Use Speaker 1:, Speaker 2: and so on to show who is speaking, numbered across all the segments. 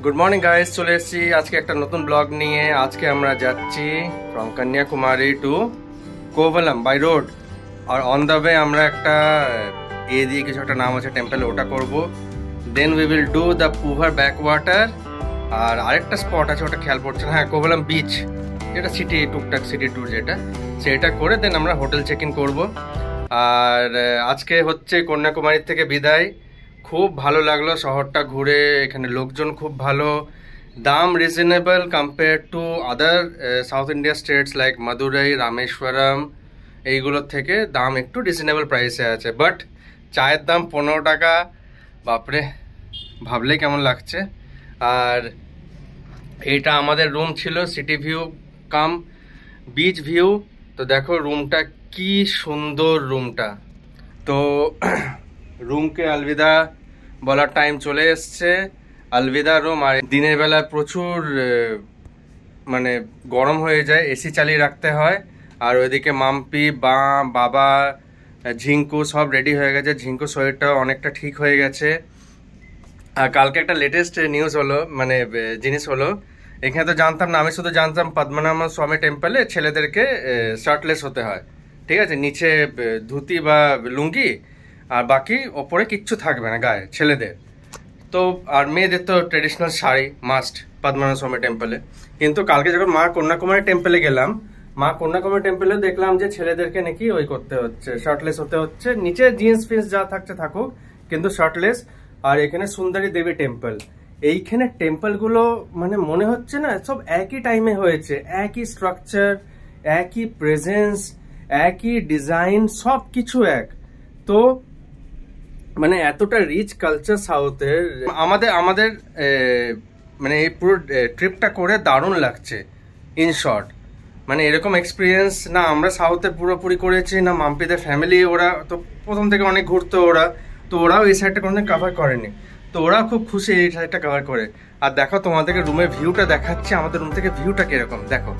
Speaker 1: Good morning guys, चले एसेছি আজকে একটা নতুন ব্লগ নিয়ে। আজকে আমরা যাচ্ছি from Kanyakumari to Kovalam by road. আর অন দ্য ওয়ে আমরা একটা দিয়ে কিছু একটা নাম আছে টেম্পল, ওটা করব। Then we will do the Poovar backwater. আর আরেকটা স্পট আছে, ওটা খেয়াল পড়ছে না, হ্যাঁ কোভালাম বিচ, যেটা সিটি টুকটাক সিটি ট্যুর যেটা, সেটা করে দেন আমরা হোটেল চেক ইন করবো। আর আজকে হচ্ছে কন্যাকুমারী থেকে বিদায়। খুব ভালো লাগলো শহরটা ঘুরে, এখানে লোকজন খুব ভালো, দাম reasonable compare to other south India states like Madurai, Rameswaram, এইগুলোর থেকে দাম একটু রিজনেবল প্রাইসে আছে। বাট চায়ের দাম 15 টাকা, বাপরে, ভাবলেই কেমন লাগছে। আর এইটা আমাদের রুম ছিল, সিটি ভিউ কাম বিচ ভিউ। তো দেখো রুমটা কি সুন্দর, রুমটা। তো রুমকে আলবিদা বলার টাইম চলে এসছে, আলবিদা রুম। আর দিনের বেলা প্রচুর মানে গরম হয়ে যায়, এসি চালিয়ে রাখতে হয়। আর ওইদিকে মাম্পি, বাবা, ঝিঙ্কু সব রেডি হয়ে গেছে। ঝিঙ্কু শরীরটাও অনেকটা ঠিক হয়ে গেছে। আর কালকে একটা লেটেস্ট নিউজ হলো, মানে জিনিস হলো, এখানে তো জানতাম না, আমি শুধু জানতাম পদ্মনাভ স্বামী টেম্পলে ছেলেদেরকে শার্টলেস হতে হয়, ঠিক আছে, নিচে ধুতি বা লুঙ্গি, আর বাকি ওপরে কিচ্ছু থাকবে না গায়ে ছেলেদের। তো আর মেয়েদের তো ট্রেডিশনাল শাড়ি মাস্ট পদ্মনাভ স্বামী টেম্পলে। কিন্তু কালকে যখন মা কন্যাকুমারী টেম্পলে গেলাম, মা কন্যাকুমারী টেম্পলে দেখলাম যে ছেলেদেরকে নাকি ওই করতে হচ্ছে, শার্টলেস হতে হচ্ছে, নিচে জিন্স ফিন্স যা থাকছে থাকুক, কিন্তু শার্টলেস। আর এখানে সুন্দরী দেবী টেম্পল, এইখানে টেম্পলগুলো মানে মনে হচ্ছে না সব একই টাইমে হয়েছে, একই স্ট্রাকচার, একই প্রেজেন্স, একই ডিজাইন, সব কিছু এক। তো মানে এতটা রিচ কালচার সাউথের, আমাদের মানে এই পুরো ট্রিপটা করে দারুণ লাগছে। ইন শর্ট, মানে এরকম এক্সপিরিয়েন্স না আমরা সাউথে পুরোপুরি করেছি, না মাম্পিদের ফ্যামিলি, ওরা তো প্রথম থেকে অনেক ঘুরতো ওরা, তো ওরাও এই সাইডটা কোনোদিন কভার করেনি। তো ওরা খুব খুশি এই সাইডটা কভার করে। আর দেখো তোমাদেরকে রুমের ভিউটা দেখাচ্ছে, আমাদের রুম থেকে ভিউটা কিরকম দেখো।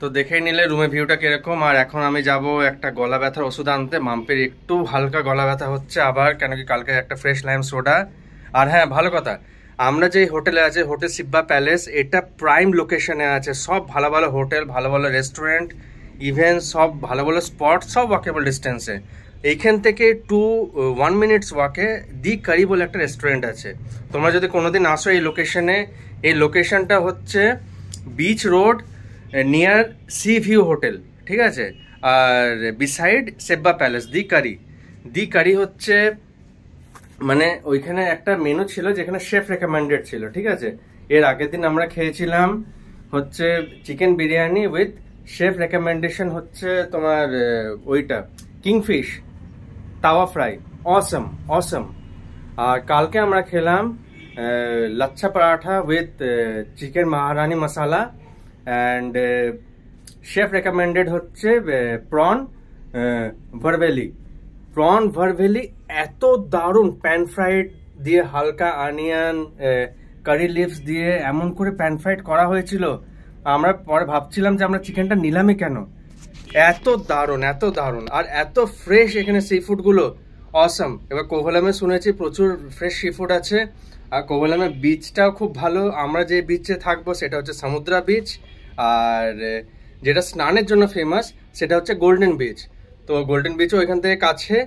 Speaker 1: তো দেখেই নিলে রুমের ভিউটা কিরকম। আর এখন আমি যাব একটা গলা ব্যথার ওষুধ আনতে। মাম্পির একটু হালকা গলা ব্যথা হচ্ছে আবার, কেন কি কালকে একটা ফ্রেশ লাইম সোডা। আর হ্যাঁ, ভালো কথা, আমরা যে হোটেলে আছে, হোটেল সিব্বা প্যালেস, এটা প্রাইম লোকেশনে আছে। সব ভালো ভালো হোটেল, ভালো ভালো রেস্টুরেন্ট, ইভেন সব ভালো ভালো স্পট, সব ওয়াকেবল ডিস্টেন্সে। এইখান থেকে 1 মিনিটস ওয়াকে দি কারি বলে একটা রেস্টুরেন্ট আছে। তোমরা যদি কোনোদিন আসো এই লোকেশনে, এই লোকেশনটা হচ্ছে beach road near C view hotel, ঠিক আছে। আর বিসাইড সেব্বা প্যালেস, দি কারি হচ্ছে মানে ওইখানে একটা মেনু ছিল যেখানে শেফ রেকমেন্ডেড ছিল, ঠিক আছে। এর আগের দিন আমরা খেয়েছিলাম হচ্ছে chicken biryani with chef recommendation হচ্ছে তোমার ওইটা কিংফিশ তাওয়া ফ্রাই, অসম। আর কালকে আমরা খেলাম lachha paratha with chicken মহারানি masala, and chef recommended হচ্ছে প্রন ভারভেলি। এত দারুণ, প্যান ফ্রাইড দিয়ে, হালকা অনিয়ন, কারি লিভস দিয়ে এমন করে প্যান ফ্রাইড করা হয়েছিল। আমরা পরে ভাবছিলাম যে আমরা চিকেনটা নিলামই কেন, এত দারুণ আর এত ফ্রেশ এখানে সি ফুডগুলো, অসম। এবার কোভালামে শুনেছি প্রচুর ফ্রেশ সি ফুড আছে। আর কোভালামের বিচটাও খুব ভালো। আমরা যে বিচে থাকবো সেটা হচ্ছে সমুদ্রা বিচ, আর যেটা স্নানের জন্য ফেমাস সেটা হচ্ছে গোল্ডেন বিচ। তো গোল্ডেন বিচও ওইখান থেকে কাছে।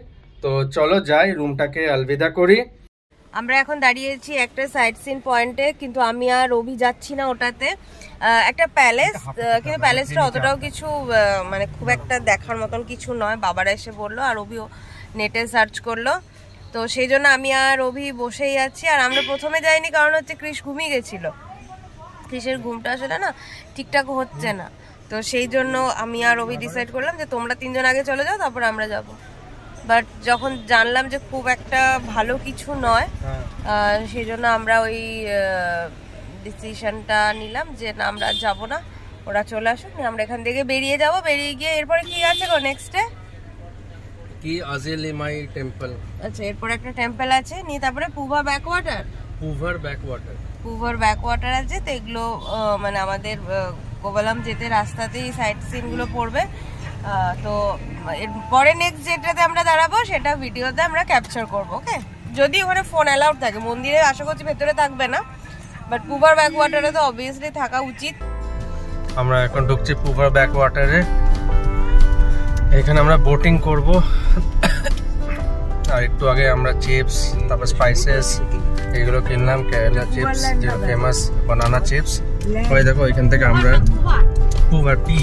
Speaker 1: তো চলো যাই, রুমটাকে আলবিদা করি।
Speaker 2: আমরা এখন দাঁড়িয়েছি একটা সাইট সিন পয়েন্টে, কিন্তু আমি আর রবি যাচ্ছি না ওটাতে। একটা প্যালেস, কিন্তু প্যালেসটা অতটাও কিছু মানে খুব একটা দেখার মতন কিছু নয়। বাবারা এসে বললো, আর রবিও নেটে সার্চ করলো, তো সেই জন্য আমি আর রবি বসেই আছি। আর আমরা প্রথমে যাইনি কারণ হচ্ছে ক্রিশ ঘুমিয়ে গেছিল, ক্রিশের ঘুমটা আসলে না ঠিকঠাক হচ্ছে না। তো সেই জন্য আমি আর রবি ডিসাইড করলাম যে তোমরা 3 জন আগে চলে যাও, তারপর আমরা যাব। বাট যখন জানলাম যে খুব একটা ভালো কিছু নয়, সেই জন্য আমরা ওই ডিসিশনটা নিলাম যে না, আমরা যাব না, ওরা চলে আসুক, আমরা এখান থেকে বেরিয়ে যাব। বেরিয়ে গিয়ে এরপরে কি আছে গো নেক্সটে,
Speaker 1: কি আজিলিমাই টেম্পল।
Speaker 2: আচ্ছা, এরপর একটা টেম্পল আছে, নিয়ে তারপরে পুভার ব্যাকওয়াটার। পুভার ব্যাক ওয়াটার আছে, তো এগুলো মানে আমাদের কোভালাম যেতে রাস্তাতেই সাইট সিনগুলো পড়বে। তো পরে নেক্সট যেটাতে আমরা দাঁড়াবো সেটা ভিডিওতে আমরা ক্যাপচার করবো। ওকে, যদি ওখানে ফোন অ্যালাউড থাকে। মন্দিরে আশা করছি ভেতরে থাকবে না, বাট পুভার ব্যাক ওয়াটারে তো অবভিয়াসলি থাকা উচিত।
Speaker 1: আমরা এখন ঢুকছি পুভার ব্যাক ওয়াটারে। এখানে আমরা বোটিং করব। আর একটু আগে আমরা চিপস, তারপর স্পাইসেস এগুলো কিনলাম। কেরালা চিপস, যেটা ফেমাস বানানা চিপস। ওই দেখো এখান থেকে আমরা পুভার পি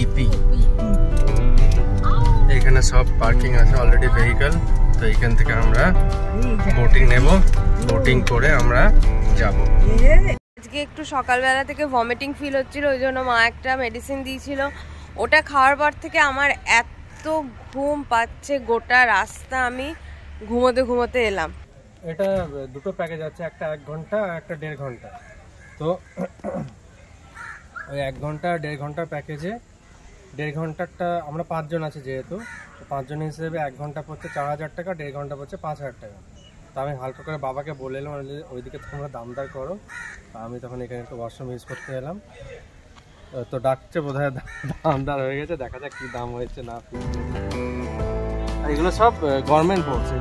Speaker 1: এখানে সব পার্কিং আছে অলরেডি ভেহিকল। তো এখান থেকে আমরা বোটিং নেব, বোটিং করে আমরা যাব।
Speaker 2: আজকে একটু সকালবেলা থেকে ভমিটিং ফিল হচ্ছিল, ওই জন্য মা একটা মেডিসিন দিয়েছিল। ওটা খাওয়ার পর থেকে আমার এত ঘুম পাচ্ছে, গোটা রাস্তা আমি ঘুমোতে ঘুমোতে এলাম।
Speaker 1: এটা দুটো প্যাকেজ আছে, একটা 1 ঘন্টা আর একটা 1.5 ঘন্টা। তো ওই 1 ঘন্টা 1.5 ঘন্টার প্যাকেজে 1.5 ঘন্টারটা আমরা 5 জন আছে যেহেতু, 5 জন হিসেবে 1 ঘন্টা পড়ছে 4000 টাকা, 1.5 ঘন্টা পড়ছে 5000 টাকা। তো আমি হালকা করে বাবাকে বলে এলাম ওইদিকে তোমরা দামদার করো। আমি তখন এখানে একটু ওয়াশরুম ইউজ করতে এলাম। তো ডাকছে বোধহয় দামদার হয়ে গেছে, দেখা যাক কি দাম হয়েছে না। আর এগুলো সব গভর্নমেন্ট বলছে।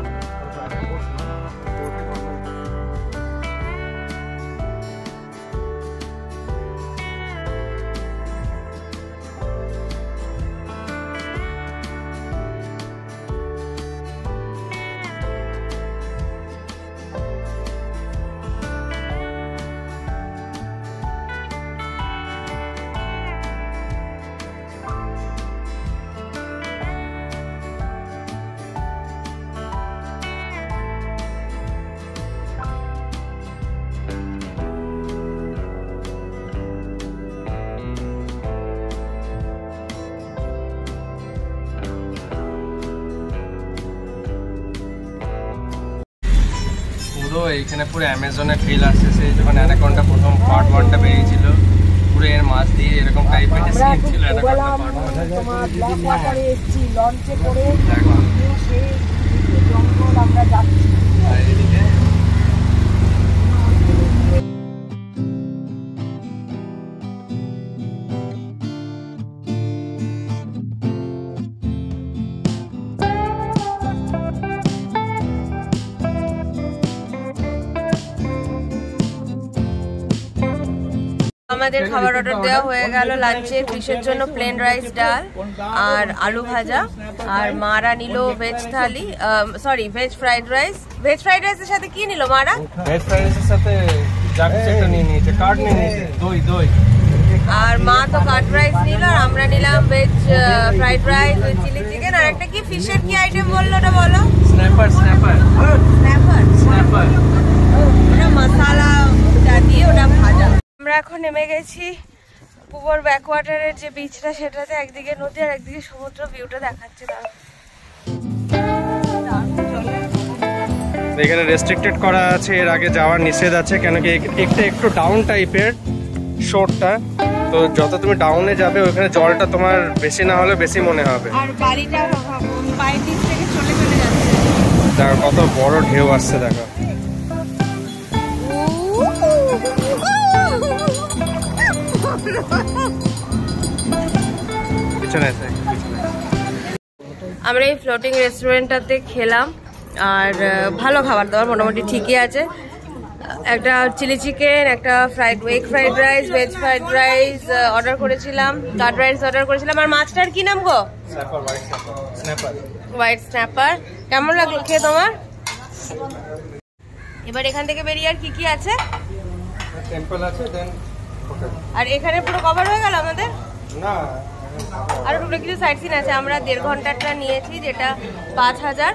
Speaker 1: এইখানে পুরো অ্যামাজনে ফিল আসছে। সেই যখন অ্যানাকন্ডা প্রথম পার্ট 1টা বেরিয়েছিল, পুরো এর মাছ দিয়ে এরকম টাইপের সিন ছিল। অ্যানাকন্ডা পার্ট 1 তোমার ব্ল্যাক ওয়াটারে এসেছি লঞ্চে করে, সেই জঙ্গল আমরা যাচ্ছি। আর এদিকে
Speaker 2: আমাদের খাবার অর্ডার দেওয়া হয়ে গেল। লাঞ্চে ফিশের জন্য প্লেন রাইস, ডাল আর আলু ভাজা। আর মারা নিল veg thali, sorry veg fried rice. Veg fried রাইসের সাথে কি নিল মারা?
Speaker 1: ভেজ ফ্রাইড রাইসের সাথে জাকসেটা নিয়ে নিয়েছে, কাট নিয়ে নিয়েছে, দই।
Speaker 2: আর মা তো কাট রাইস নিল, আর আমরা নিলাম veg fried rice with chilli chicken. আর একটা কি ফিশের কি আইটেম বললো ওটা বলো?
Speaker 1: স্ন্যাপার।
Speaker 2: ওটা মশলা দিয়ে ওটা ভাজা। আমরা এখন নেমে গেছি পুভার ব্যাক ওয়াটারের যে বিচটা, সেটাতে একদিকে নদী আর একদিকে সমুদ্র। ভিউটা দেখাচ্ছে না।
Speaker 1: এখানে রেস্ট্রিক্টেড করা আছে, এর আগে যাওয়ার নিষেধ আছে, কেন কি একটু ডাউন টাইপের শোরটা। তো যত তুমি ডাউনে যাবে ওখানে জলটা তোমার বেশি না হলে বেশি মনে হবে।
Speaker 2: আর বালিটা পায়ের নিচ থেকে চলে যাচ্ছে।
Speaker 1: দেখো কত বড় ঢেউ আসছে, দেখো। আমরা এই ফ্লোটিং রেস্টুরেন্টটাতে খেলাম, আর ভালো খাবার দাবার মোটামুটি ঠিকই আছে। একটা চিলি চিকেন, একটা egg fried rice, veg fried rice order করেছিলাম, কাট রাইস অর্ডার করেছিলাম। আর মাছটার কি নাম গো? White snapper. কেমন লাগলো খেয়ে তোমার? এবার এখান থেকে বেরিয়ে আর কি কি আছে? টেম্পল আছে, দেন
Speaker 2: আর এখানে পুরো কভার হয়ে গেল আমাদের?
Speaker 1: না,
Speaker 2: আর টুকরো কিছু সাইট সিন আছে। আমরা 1.5 ঘন্টাটা নিয়েছি, যেটা 5000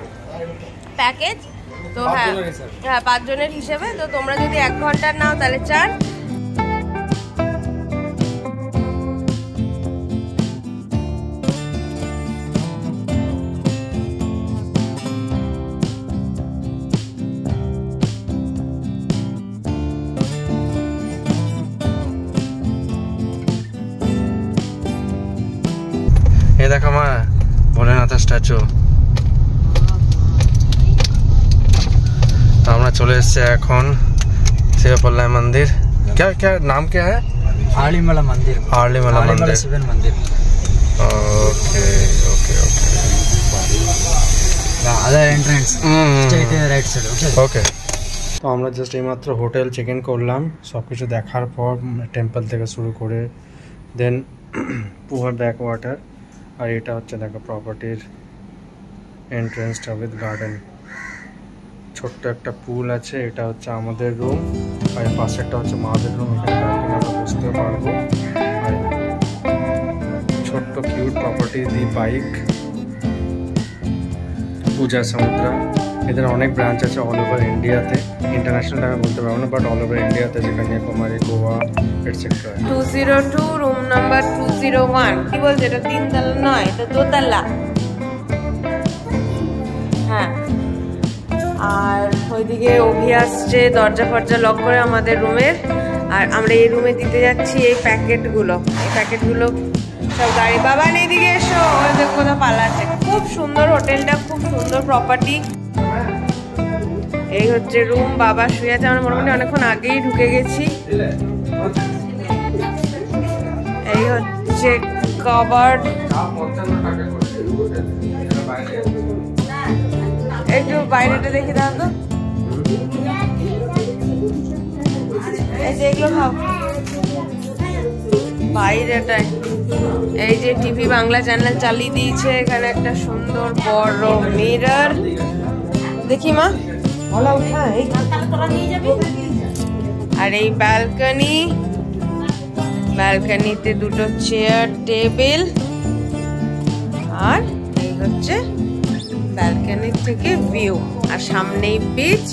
Speaker 2: প্যাকেজ। তো হ্যাঁ 5 জনের হিসেবে। তো তোমরা যদি 1 ঘন্টার নাও তাহলে 4।
Speaker 1: এ দেখো মা, ভোলেনাথের স্ট্যাচু। আমরা চলে এসেছি এখন শিবপল্লায় মন্দির। क्या क्या नाम क्या है?
Speaker 3: आलीमला मंदिर,
Speaker 1: आलीमला मंदिर,
Speaker 3: शिवन मंदिर।
Speaker 1: Okay okay okay,
Speaker 3: other entrance straight right side.
Speaker 1: Okay. তো আমরা জাস্ট এইমাত্র হোটেল চেক ইন করলাম, সব কিছু দেখার পর টেম্পল থেকে শুরু করে দেন পুয়ার ব্যাক ওয়াটার। আর এটা হচ্ছে দেখো প্রপার্টির এন্ট্রেন্সটা উইথ গার্ডেন, ছোট্ট একটা পুল আছে। এটা হচ্ছে আমাদের রুম, আর পাশে একটা হচ্ছে মাদের রুম, এখানে ব্যালকনি আমরা বসতে পারবো। আর ছোট্ট কিউট প্রপার্টি দি বাইক পূজা সমুদ্রা। এদের অনেক ব্রাঞ্চ আছে অল ওভার ইন্ডিয়াতে, ইন্টারন্যাশনাল আমি বলতে পারবো না, বাট অল ওভার ইন্ডিয়াতে, যে Kanyakumari, Goa etcetera.
Speaker 2: 202 room number 201। কি বলছে এটা? 3 তলা নয়, এটা 2 তলা। হ্যাঁ, আর ওইদিকে অভি আসছে দরজা ফরজা লক করে আমাদের রুমের। আর আমরা এই রুমে দিতে যাচ্ছি এই প্যাকেটগুলো। এই প্যাকেটগুলো সব গাড়ি। বাবা এইদিকে এসো, ওই দেখো কোথাও পালাচ্ছে। খুব সুন্দর হোটেলটা, খুব সুন্দর প্রপার্টি। এই হচ্ছে রুম, বাবা শুয়ে আছে। আমরা মোটামুটি অনেকক্ষণ আগেই ঢুকে গেছি। এই হচ্ছে কভার্ড। একটু বাইরেটা দেখে দাও তো, এই যে এগুলো খাও বাইরেটায়। এই যে টিভি বাংলা চ্যানেল চালিয়ে দিয়েছে। এখানে একটা সুন্দর বড় মিরর। দেখি মা, ভালো উঠা। আর এই ব্যালকনি, ব্যালকনিতে দুটো চেয়ার টেবিল। আর এই হচ্ছে ব্যালকনি থেকে ভিউ, আর সামনেই বিচ।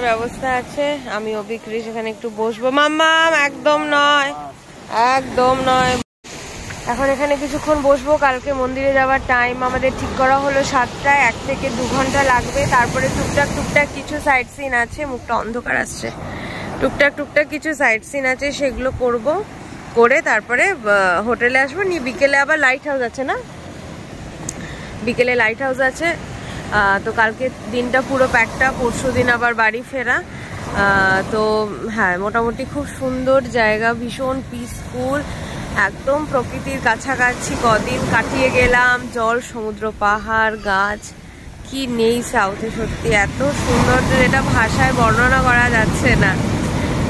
Speaker 2: ব্যবস্থা আছে। আমি অভি ক্রিশ এখানে একটু বসবো। মাম্মাম একদম নয়, একদম নয়। এখন এখানে কিছুক্ষণ বসবো। কালকে মন্দিরে যাওয়ার টাইম আমাদের ঠিক করা হলো 7টায়, 1 থেকে 2 ঘন্টা লাগবে। তারপরে টুকটাক টুকটাক কিছু সাইট সিন আছে। মুখটা অন্ধকার আসছে। টুকটাক টুকটাক কিছু সাইট সিন আছে, সেগুলো করব। করে তারপরে হোটেলে আসবো। নিয়ে বিকেলে আবার লাইট হাউস আছে না, বিকেলে লাইট হাউস আছে। তো কালকে দিনটা পুরো প্যাকটা, পরশু দিন আবার বাড়ি ফেরা। তো হ্যাঁ, মোটামুটি খুব সুন্দর জায়গা, ভীষণ পিসফুল, একদম প্রকৃতির কাছাকাছি কদিন কাটিয়ে গেলাম। জল, সমুদ্র, পাহাড়, গাছ, কি নেই সাউথে। সত্যি এত সুন্দর যে এটা ভাষায় বর্ণনা করা যাচ্ছে না।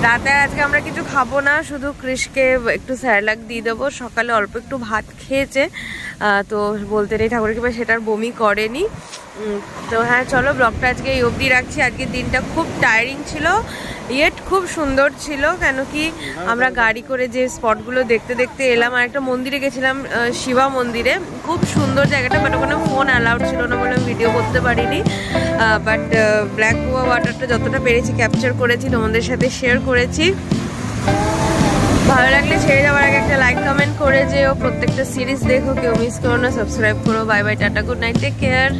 Speaker 2: রাতে আজকে আমরা কিছু খাবো না, শুধু কৃষকে একটু স্যালাড দিয়ে দেবো। সকালে অল্প একটু ভাত খেয়েছে, তো বলতে নেই ঠাকুরের কৃপায় সেটার বমি করেনি। তো হ্যাঁ, চলো ব্লগটা আজকে এই অবধি রাখছি। আজকের দিনটা খুব টায়ারিং ছিল, ইয়েট খুব সুন্দর ছিল। কেন কি আমরা গাড়ি করে যে স্পটগুলো দেখতে দেখতে এলাম। আর একটা মন্দিরে গেছিলাম, শিবা মন্দিরে, খুব সুন্দর জায়গাটা। বাট ওখানে ফোন অ্যালাউড ছিল না বলে ভিডিও করতে পারিনি। বাট ব্ল্যাক গোয়া ওয়াটারটা যতটা পেরেছি ক্যাপচার করেছি, তোমাদের সাথে শেয়ার করেছি। ভালো লাগলে ছেড়ে যাওয়ার আগে একটা লাইক কমেন্ট করে যেও। প্রত্যেকটা সিরিজ দেখো, কেউ মিস করো না। সাবস্ক্রাইব করো। Bye bye, tata, good night, take care.